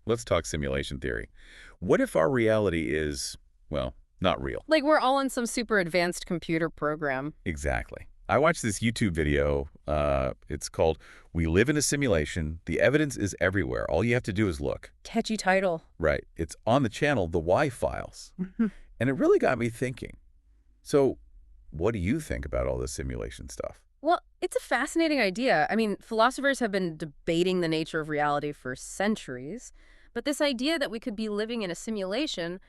Let's talk simulation theory. What if our reality is, well, not real? Like we're all in some super advanced computer program. Exactly. I watched this YouTube video. It's called We Live in a Simulation. The evidence is everywhere. All you have to do is look. Catchy title. Right. It's on the channel, The Y Files. And it really got me thinking. So what do you think about all this simulation stuff? Well, it's a fascinating idea. I mean, philosophers have been debating the nature of reality for centuries, but this idea that we could be living in a simulation,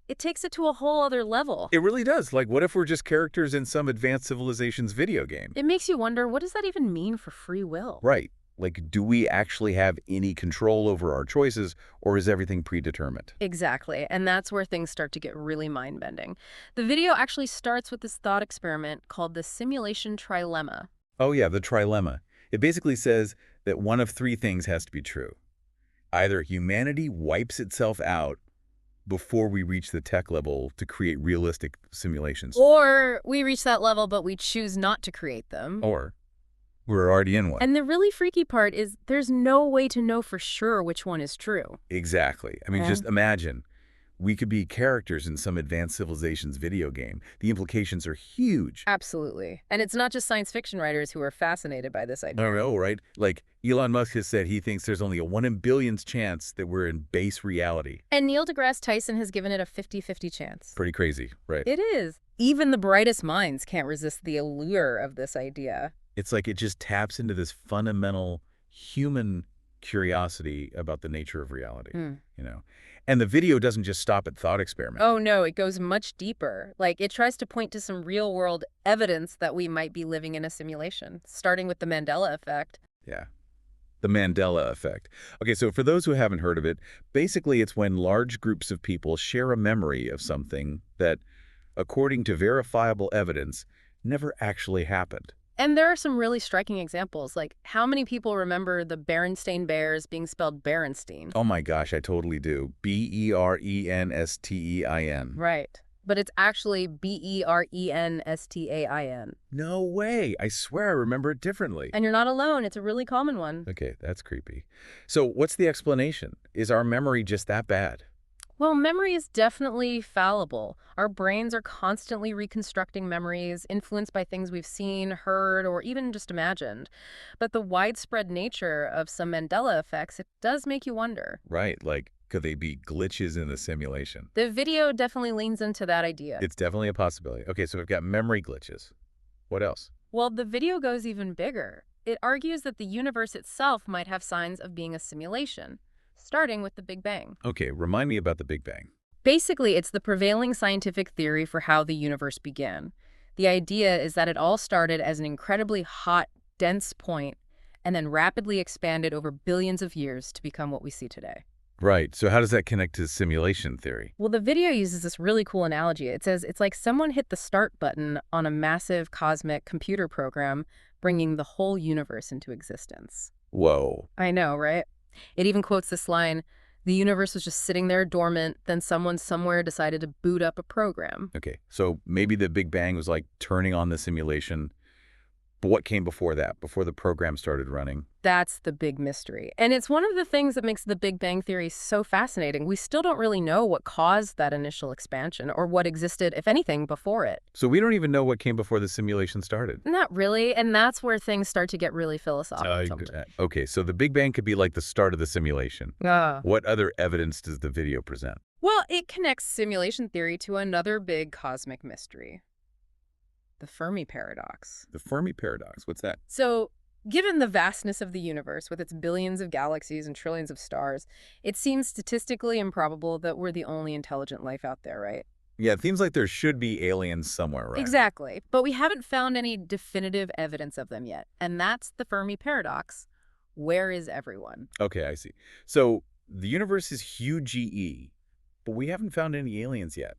it takes it to a whole other level. It really does. Like, what if we're just characters in some advanced civilization's video game? It makes you wonder, what does that even mean for free will? Right. Like, do we actually have any control over our choices, or is everything predetermined? Exactly, and that's where things start to get really mind-bending. The video actually starts with this thought experiment called the simulation trilemma. Oh yeah, the trilemma. It basically says that one of three things has to be true. Either humanity wipes itself out before we reach the tech level to create realistic simulations, Or we reach that level, but we choose not to create them. or we're already in one. And the really freaky part is there's no way to know for sure which one is true. Exactly. I mean, Yeah. just imagine. We could be characters in some advanced civilization's video game. The implications are huge. Absolutely. And it's not just science fiction writers who are fascinated by this I idea. don't know, right? Like, Elon Musk has said he thinks there's only a 1 in billions chance that we're in base reality. And Neil deGrasse Tyson has given it a 50-50 chance. Pretty crazy, right? It is. Even the brightest minds can't resist the allure of this idea. It's like it just taps into this fundamental human curiosity about the nature of reality, you know? And the video doesn't just stop at thought experiment. Oh no, it goes much deeper. Like, it tries to point to some real-world evidence that we might be living in a simulation, starting with the Mandela effect. Yeah. The Mandela effect. Okay, so for those who haven't heard of it, basically it's when large groups of people share a memory of something that, according to verifiable evidence, never actually happened. And there are some really striking examples, like how many people remember the Berenstain Bears being spelled Berenstein? Oh my gosh, I totally do. Berenstein. Right. But it's actually Bernstein. No way. I swear I remember it differently. And you're not alone. It's a really common one. Okay, that's creepy. So what's the explanation? Is our memory just that bad? Well, memory is definitely fallible. Our brains are constantly reconstructing memories, influenced by things we've seen, heard, or even just imagined. But the widespread nature of some Mandela effects, it does make you wonder. Right, like, could they be glitches in the simulation? The video definitely leans into that idea. It's definitely a possibility. Okay, so we've got memory glitches. What else? Well, the video goes even bigger. It argues that the universe itself might have signs of being a simulation, starting with the Big Bang. Okay, remind me about the Big Bang. Basically, it's the prevailing scientific theory for how the universe began. The idea is that it all started as an incredibly hot, dense point, and then rapidly expanded over billions of years to become what we see today. Right, so how does that connect to simulation theory? Well, the video uses this really cool analogy. It says it's like someone hit the start button on a massive cosmic computer program, bringing the whole universe into existence. Whoa. I know, right? It even quotes this line, "The universe was just sitting there dormant, then someone somewhere decided to boot up a program." Okay, so maybe the Big Bang was like turning on the simulation. But what came before that, before the program started running? That's the big mystery. And it's one of the things that makes the Big Bang Theory so fascinating. We still don't really know what caused that initial expansion or what existed, if anything, before it. So we don't even know what came before the simulation started. Not really, and that's where things start to get really philosophical. Okay, so the Big Bang could be like the start of the simulation. Ah. What other evidence does the video present? Well, it connects simulation theory to another big cosmic mystery, the Fermi paradox. The Fermi paradox, what's that? So, given the vastness of the universe with its billions of galaxies and trillions of stars, it seems statistically improbable that we're the only intelligent life out there, right? Yeah, it seems like there should be aliens somewhere, right? Exactly. But we haven't found any definitive evidence of them yet. And that's the Fermi paradox. Where is everyone? Okay, I see. So the universe is huge GE, but we haven't found any aliens yet.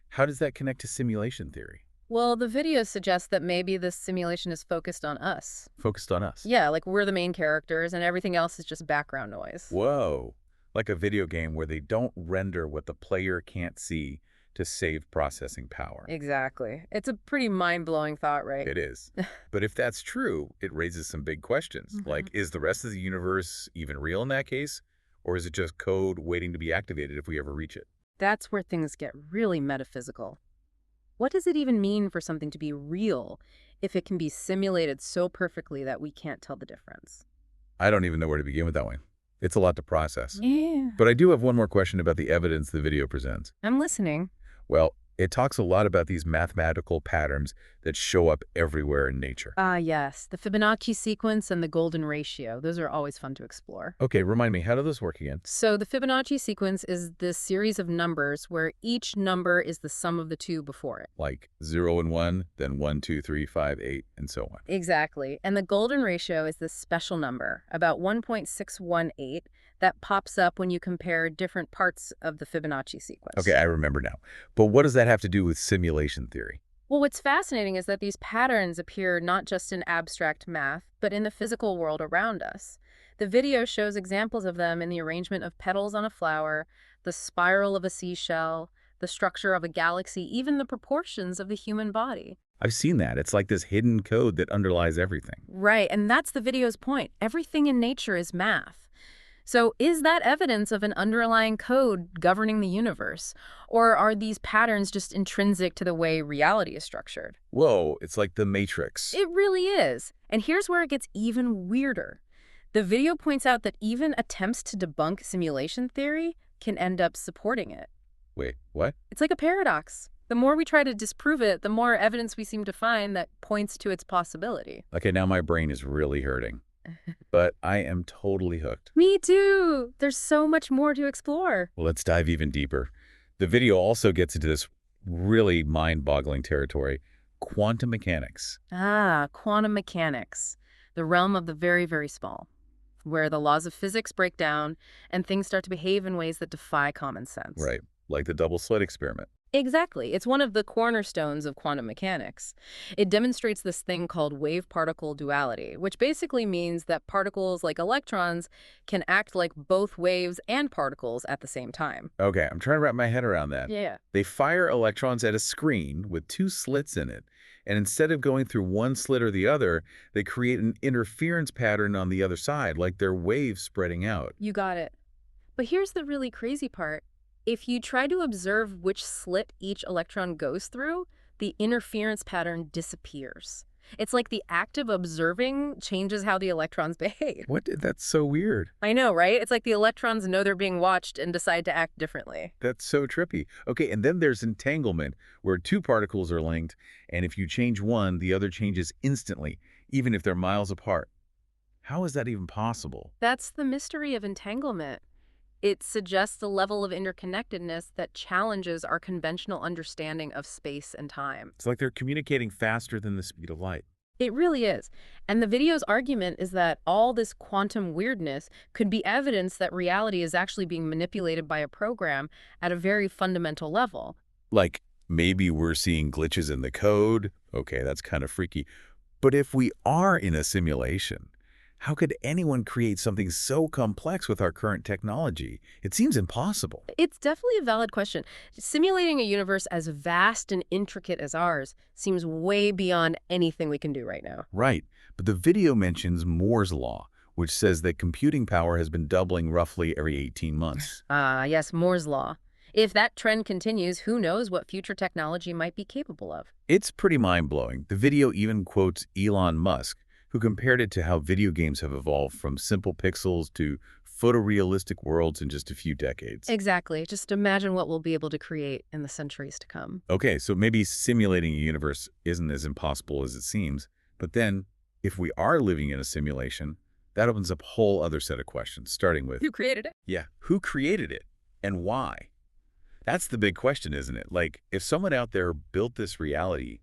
How does that connect to simulation theory? Well, the video suggests that maybe this simulation is focused on us. Focused on us. Yeah, like we're the main characters and everything else is just background noise. Whoa. Like a video game where they don't render what the player can't see to save processing power. Exactly. It's a pretty mind-blowing thought, right? It is. But if that's true, it raises some big questions. Like, is the rest of the universe even real in that case? Or is it just code waiting to be activated if we ever reach it? That's where things get really metaphysical. What does it even mean for something to be real if it can be simulated so perfectly that we can't tell the difference? I don't even know where to begin with that one. It's a lot to process. Yeah. But I do have one more question about the evidence the video presents. I'm listening. Well, it talks a lot about these mathematical patterns that show up everywhere in nature. Ah, yes. The Fibonacci sequence and the golden ratio. Those are always fun to explore. Okay, remind me, how do those work again? So the Fibonacci sequence is this series of numbers where each number is the sum of the two before it. Like 0 and 1, then 1, 2, 3, 5, 8, and so on. Exactly. And the golden ratio is this special number, about 1.618, that pops up when you compare different parts of the Fibonacci sequence. Okay, I remember now. But what does that have to do with simulation theory? Well, what's fascinating is that these patterns appear not just in abstract math, but in the physical world around us. The video shows examples of them in the arrangement of petals on a flower, the spiral of a seashell, the structure of a galaxy, even the proportions of the human body. I've seen that. It's like this hidden code that underlies everything. Right, and that's the video's point. Everything in nature is math. So is that evidence of an underlying code governing the universe? Or are these patterns just intrinsic to the way reality is structured? Whoa, it's like the Matrix. It really is. And here's where it gets even weirder. The video points out that even attempts to debunk simulation theory can end up supporting it. Wait, what? It's like a paradox. The more we try to disprove it, the more evidence we seem to find that points to its possibility. Okay, now my brain is really hurting. But I am totally hooked. Me too. There's so much more to explore. Well, let's dive even deeper. The video also gets into this really mind-boggling territory, quantum mechanics. Ah, quantum mechanics, the realm of the very, very small, where the laws of physics break down and things start to behave in ways that defy common sense. Right, like the double slit experiment. Exactly. It's one of the cornerstones of quantum mechanics. It demonstrates this thing called wave-particle duality, which basically means that particles like electrons can act like both waves and particles at the same time. Okay, I'm trying to wrap my head around that. Yeah. They fire electrons at a screen with two slits in it, and instead of going through one slit or the other, they create an interference pattern on the other side, like they're waves spreading out. You got it. But here's the really crazy part. If you try to observe which slit each electron goes through, the interference pattern disappears. It's like the act of observing changes how the electrons behave. What? That's so weird. I know, right? It's like the electrons know they're being watched and decide to act differently. That's so trippy. Okay, and then there's entanglement, where two particles are linked, and if you change one, the other changes instantly, even if they're miles apart. How is that even possible? That's the mystery of entanglement. It suggests a level of interconnectedness that challenges our conventional understanding of space and time. It's like they're communicating faster than the speed of light. It really is. And the video's argument is that all this quantum weirdness could be evidence that reality is actually being manipulated by a program at a very fundamental level. Like, maybe we're seeing glitches in the code. Okay, that's kind of freaky. But if we are in a simulation, how could anyone create something so complex with our current technology? It seems impossible. It's definitely a valid question. Simulating a universe as vast and intricate as ours seems way beyond anything we can do right now. Right. But the video mentions Moore's law, which says that computing power has been doubling roughly every 18 months. Yes, Moore's law. If that trend continues, who knows what future technology might be capable of? It's pretty mind-blowing. The video even quotes Elon Musk, who compared it to how video games have evolved from simple pixels to photorealistic worlds in just a few decades. Exactly. Just imagine what we'll be able to create in the centuries to come. Okay, so maybe simulating a universe isn't as impossible as it seems, but then if we are living in a simulation, that opens up a whole other set of questions, starting with, Who created it? yeah, who created it and why? That's the big question, isn't it? Like, if someone out there built this reality,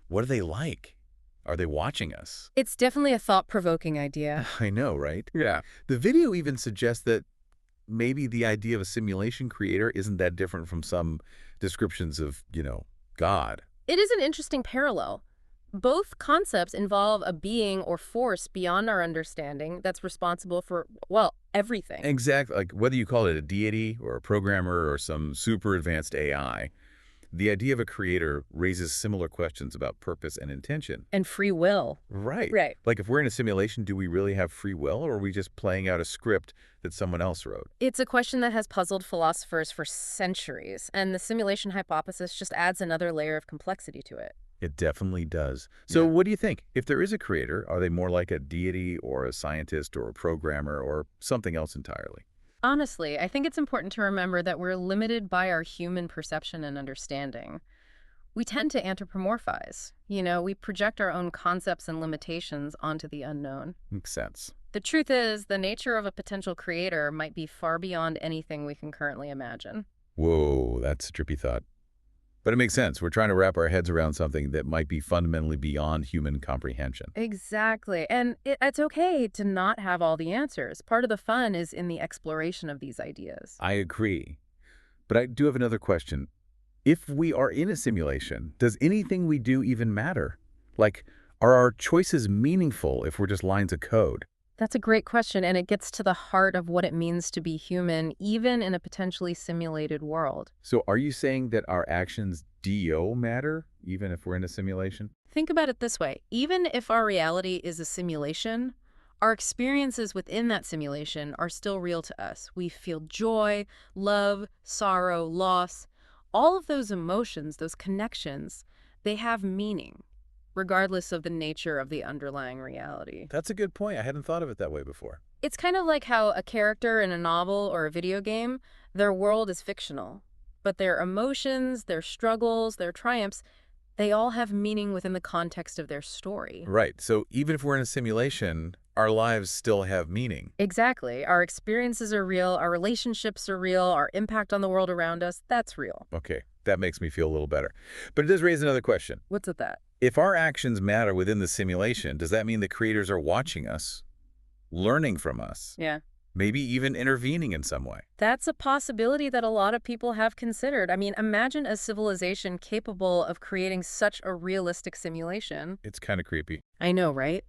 what are they like? Are they watching us? It's definitely a thought-provoking idea. I know, right? Yeah. The video even suggests that maybe the idea of a simulation creator isn't that different from some descriptions of, God. It is an interesting parallel. Both concepts involve a being or force beyond our understanding that's responsible for, well, everything. Exactly. Like whether you call it a deity or a programmer or some super advanced AI, The idea of a creator raises similar questions about purpose and intention. And free will. Right. Right. Like if we're in a simulation, do we really have free will, or are we just playing out a script that someone else wrote? It's a question that has puzzled philosophers for centuries, and the simulation hypothesis just adds another layer of complexity to it. It definitely does. So Yeah. what do you think? If there is a creator, are they more like a deity or a scientist or a programmer or something else entirely? Honestly, I think it's important to remember that we're limited by our human perception and understanding. We tend to anthropomorphize. We project our own concepts and limitations onto the unknown. Makes sense. The truth is, the nature of a potential creator might be far beyond anything we can currently imagine. Whoa, that's a trippy thought. But it makes sense. We're trying to wrap our heads around something that might be fundamentally beyond human comprehension. Exactly. And it's okay to not have all the answers. Part of the fun is in the exploration of these ideas. I agree. But I do have another question. If we are in a simulation, does anything we do even matter? Like, are our choices meaningful if we're just lines of code? That's a great question, and it gets to the heart of what it means to be human, even in a potentially simulated world. So are you saying that our actions do matter, even if we're in a simulation? Think about it this way. Even if our reality is a simulation, our experiences within that simulation are still real to us. We feel joy, love, sorrow, loss. All of those emotions, those connections, they have meaning, regardless of the nature of the underlying reality. That's a good point. I hadn't thought of it that way before. It's kind of like how a character in a novel or a video game, their world is fictional, but their emotions, their struggles, their triumphs, they all have meaning within the context of their story. Right. So even if we're in a simulation, our lives still have meaning. Exactly. Our experiences are real, our relationships are real, our impact on the world around us, that's real. Okay, that makes me feel a little better. But it does raise another question. What's with that? If our actions matter within the simulation, does that mean the creators are watching us, learning from us, Yeah. maybe even intervening in some way? That's a possibility that a lot of people have considered. I mean, imagine a civilization capable of creating such a realistic simulation. It's kind of creepy. I know, right?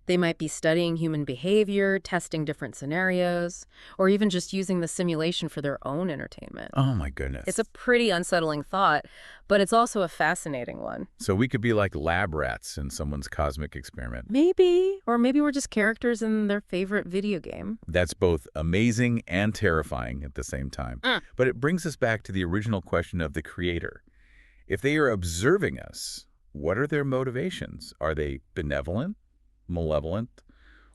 They might be studying human behavior, testing different scenarios, or even just using the simulation for their own entertainment. Oh my goodness. It's a pretty unsettling thought, but it's also a fascinating one. So we could be like lab rats in someone's cosmic experiment. Maybe, or maybe we're just characters in their favorite video game. That's both amazing and terrifying at the same time. But it brings us back to the original question of the creator. If they are observing us, what are their motivations? Are they benevolent, malevolent,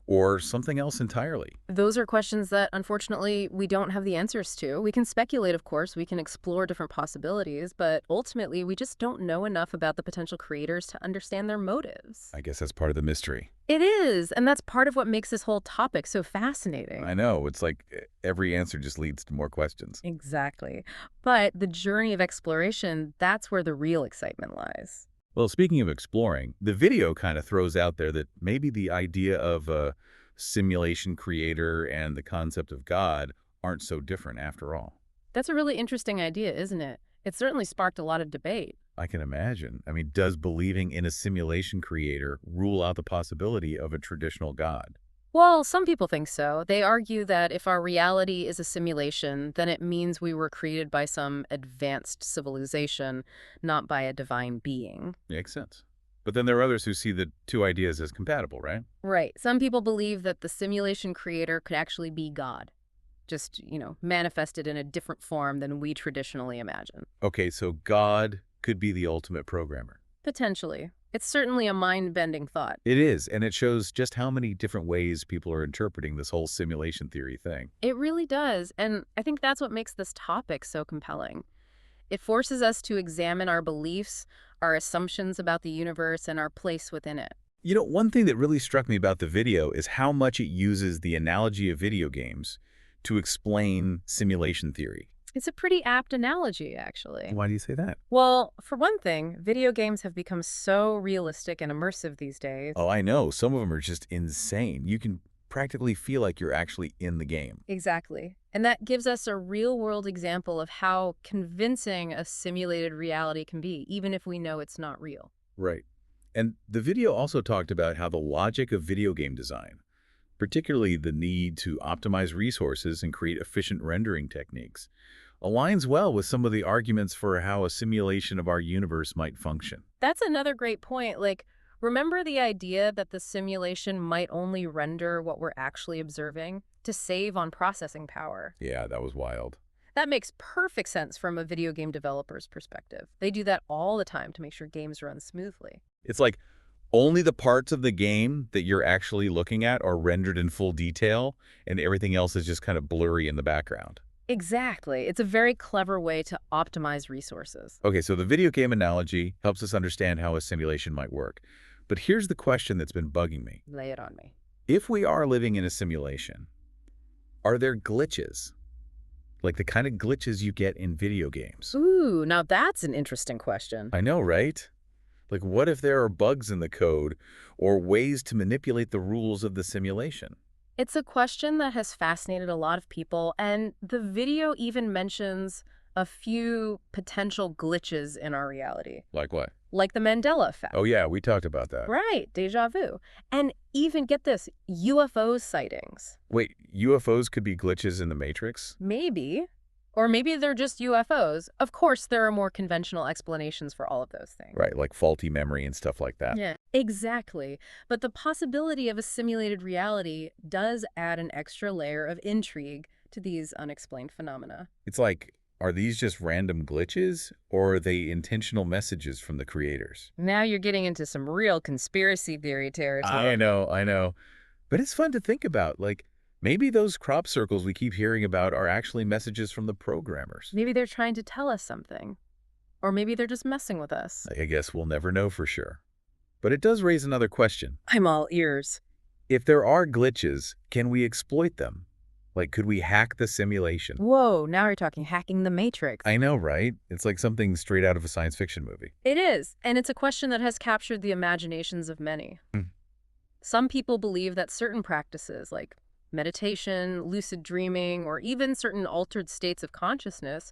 or something else entirely? Those are questions that, unfortunately, we don't have the answers to. We can speculate, of course, we can explore different possibilities, but ultimately, we just don't know enough about the potential creators to understand their motives. I guess that's part of the mystery. It is, and that's part of what makes this whole topic so fascinating. I know. It's like every answer just leads to more questions. Exactly. But the journey of exploration, that's where the real excitement lies. Well, speaking of exploring, the video kind of throws out there that maybe the idea of a simulation creator and the concept of God aren't so different after all. That's a really interesting idea, isn't it? It certainly sparked a lot of debate. I can imagine. I mean, does believing in a simulation creator rule out the possibility of a traditional God? Well, some people think so. They argue that if our reality is a simulation, then it means we were created by some advanced civilization, not by a divine being. Makes sense. But then there are others who see the two ideas as compatible, right? Right. Some people believe that the simulation creator could actually be God, just, manifested in a different form than we traditionally imagine. Okay, so God could be the ultimate programmer. Potentially. It's certainly a mind-bending thought. It is, and it shows just how many different ways people are interpreting this whole simulation theory thing. It really does, and I think that's what makes this topic so compelling. It forces us to examine our beliefs, our assumptions about the universe, and our place within it. You know, one thing that really struck me about the video is how much it uses the analogy of video games to explain simulation theory. It's a pretty apt analogy, actually. Why do you say that? Well, for one thing, video games have become so realistic and immersive these days. Oh, I know. Some of them are just insane. You can practically feel like you're actually in the game. Exactly. And that gives us a real-world example of how convincing a simulated reality can be, even if we know it's not real. Right. And the video also talked about how the logic of video game design, particularly the need to optimize resources and create efficient rendering techniques, aligns well with some of the arguments for how a simulation of our universe might function. That's another great point. Like, remember the idea that the simulation might only render what we're actually observing to save on processing power? Yeah, that was wild. That makes perfect sense from a video game developer's perspective. They do that all the time to make sure games run smoothly. It's like only the parts of the game that you're actually looking at are rendered in full detail, and everything else is just kind of blurry in the background. Exactly. It's a very clever way to optimize resources. Okay, so the video game analogy helps us understand how a simulation might work. But here's the question that's been bugging me. Lay it on me. If we are living in a simulation, are there glitches? Like the kind of glitches you get in video games? Ooh, now that's an interesting question. I know, right? Like what if there are bugs in the code or ways to manipulate the rules of the simulation? It's a question that has fascinated a lot of people, and the video even mentions a few potential glitches in our reality, Like what? like the Mandela effect. Oh yeah, we talked about that. Right, deja vu. And even, get this, UFO sightings. Wait, UFOs could be glitches in the Matrix? Maybe. Or maybe they're just UFOs. Of course, there are more conventional explanations for all of those things. Right, like faulty memory and stuff like that. Yeah, exactly. But the possibility of a simulated reality does add an extra layer of intrigue to these unexplained phenomena. It's like, are these just random glitches or are they intentional messages from the creators? Now you're getting into some real conspiracy theory territory. I know. But it's fun to think about. Like, maybe those crop circles we keep hearing about are actually messages from the programmers. Maybe they're trying to tell us something. Or maybe they're just messing with us. I guess we'll never know for sure. But it does raise another question. I'm all ears. If there are glitches, can we exploit them? Like, could we hack the simulation? Whoa, now you're talking hacking the Matrix. I know, right? It's like something straight out of a science fiction movie. It is, and it's a question that has captured the imaginations of many. Hmm. Some people believe that certain practices like meditation, lucid dreaming, or even certain altered states of consciousness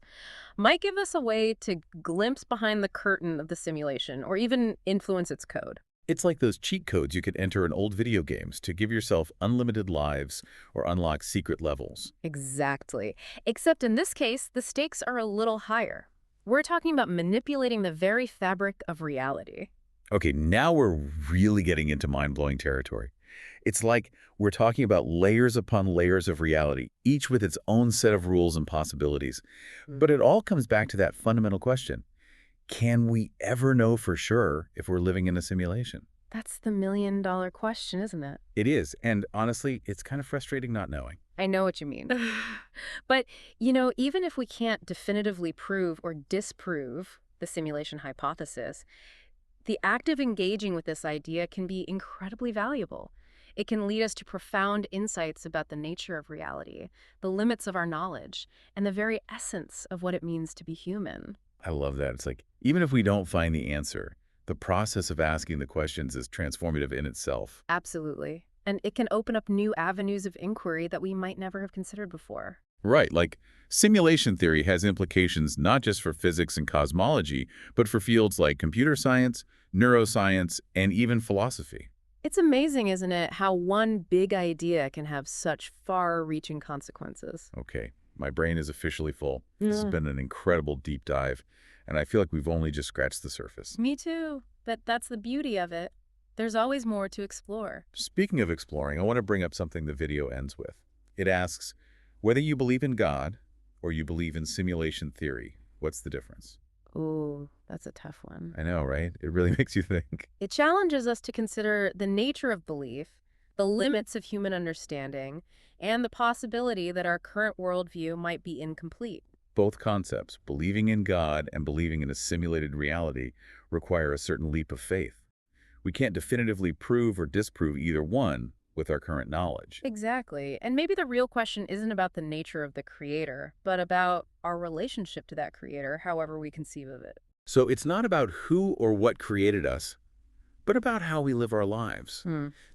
might give us a way to glimpse behind the curtain of the simulation or even influence its code. It's like those cheat codes you could enter in old video games to give yourself unlimited lives or unlock secret levels. Exactly. Except in this case, the stakes are a little higher. We're talking about manipulating the very fabric of reality. Okay, now we're really getting into mind-blowing territory. It's like we're talking about layers upon layers of reality, each with its own set of rules and possibilities. But it all comes back to that fundamental question. Can we ever know for sure if we're living in a simulation? That's the million-dollar question, isn't it? It is, and honestly, it's kind of frustrating not knowing. I know what you mean. But, even if we can't definitively prove or disprove the simulation hypothesis, the act of engaging with this idea can be incredibly valuable. It can lead us to profound insights about the nature of reality, the limits of our knowledge, and the very essence of what it means to be human. I love that. It's like, even if we don't find the answer, the process of asking the questions is transformative in itself. Absolutely. And it can open up new avenues of inquiry that we might never have considered before. Right, like simulation theory has implications not just for physics and cosmology, but for fields like computer science, neuroscience, and even philosophy. It's amazing, isn't it, how one big idea can have such far-reaching consequences. Okay, my brain is officially full. This has Mm. been an incredible deep dive, and I feel like we've only just scratched the surface. Me too. But that's the beauty of it. There's always more to explore. Speaking of exploring, I want to bring up something the video ends with. It asks, whether you believe in God or you believe in simulation theory, what's the difference? Ooh, that's a tough one. I know, right? It really makes you think. It challenges us to consider the nature of belief, the limits of human understanding, and the possibility that our current worldview might be incomplete. Both concepts, believing in God and believing in a simulated reality, require a certain leap of faith. We can't definitively prove or disprove either one with our current knowledge. Exactly. And maybe the real question isn't about the nature of the creator, but about our relationship to that creator, however we conceive of it. So it's not about who or what created us, but about how we live our lives,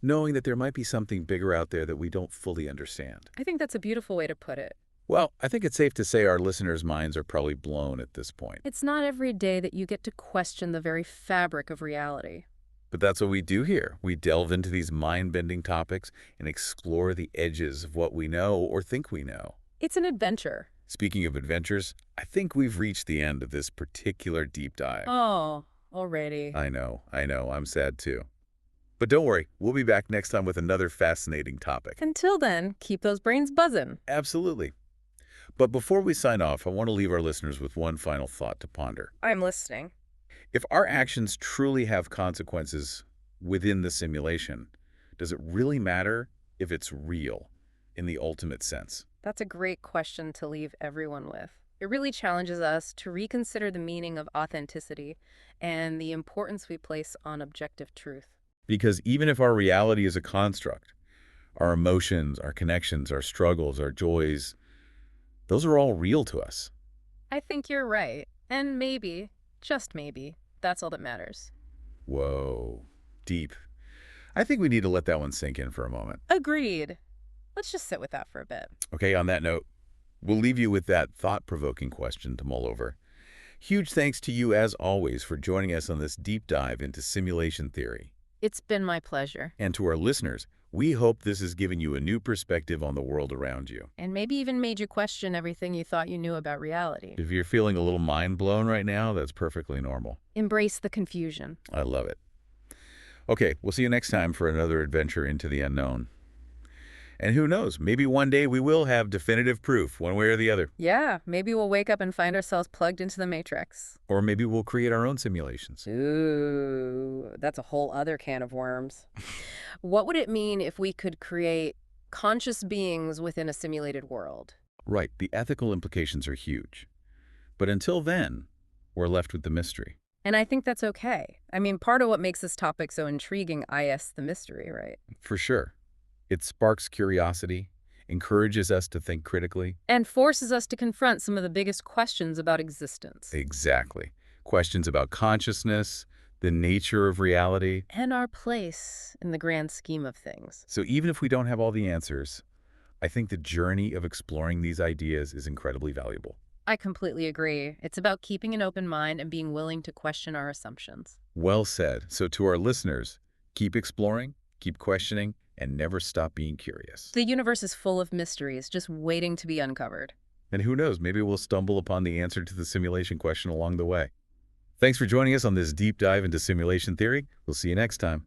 knowing that there might be something bigger out there that we don't fully understand. I think that's a beautiful way to put it. Well, I think it's safe to say our listeners' minds are probably blown at this point. It's not every day that you get to question the very fabric of reality. But that's what we do here. We delve into these mind-bending topics and explore the edges of what we know or think we know. It's an adventure, Speaking of adventures, I think we've reached the end of this particular deep dive. Oh, already. I know, I'm sad too. But don't worry, we'll be back next time with another fascinating topic. Until then, keep those brains buzzing. Absolutely. But before we sign off, I want to leave our listeners with one final thought to ponder. I'm listening. If our actions truly have consequences within the simulation, does it really matter if it's real in the ultimate sense? That's a great question to leave everyone with. It really challenges us to reconsider the meaning of authenticity and the importance we place on objective truth. Because even if our reality is a construct, our emotions, our connections, our struggles, our joys, those are all real to us. I think you're right. And maybe, just maybe, that's all that matters. Whoa, deep. I think we need to let that one sink in for a moment. Agreed. Let's just sit with that for a bit. Okay, on that note, we'll leave you with that thought-provoking question to mull over. Huge thanks to you, as always, for joining us on this deep dive into simulation theory. It's been my pleasure. And to our listeners, we hope this has given you a new perspective on the world around you. And maybe even made you question everything you thought you knew about reality. If you're feeling a little mind blown right now, that's perfectly normal. Embrace the confusion. I love it. Okay, we'll see you next time for another adventure into the unknown. And who knows, maybe one day we will have definitive proof, one way or the other. Yeah, maybe we'll wake up and find ourselves plugged into the Matrix. Or maybe we'll create our own simulations. Ooh, that's a whole other can of worms. What would it mean if we could create conscious beings within a simulated world? Right, the ethical implications are huge. But until then, we're left with the mystery. And I think that's okay. I mean, part of what makes this topic so intriguing is the mystery, right? For sure. It sparks curiosity, encourages us to think critically. And forces us to confront some of the biggest questions about existence. Exactly. Questions about consciousness, the nature of reality. And our place in the grand scheme of things. So even if we don't have all the answers, I think the journey of exploring these ideas is incredibly valuable. I completely agree. It's about keeping an open mind and being willing to question our assumptions. Well said. So to our listeners, keep exploring, keep questioning, and never stop being curious. The universe is full of mysteries just waiting to be uncovered. And who knows, maybe we'll stumble upon the answer to the simulation question along the way. Thanks for joining us on this deep dive into simulation theory. We'll see you next time.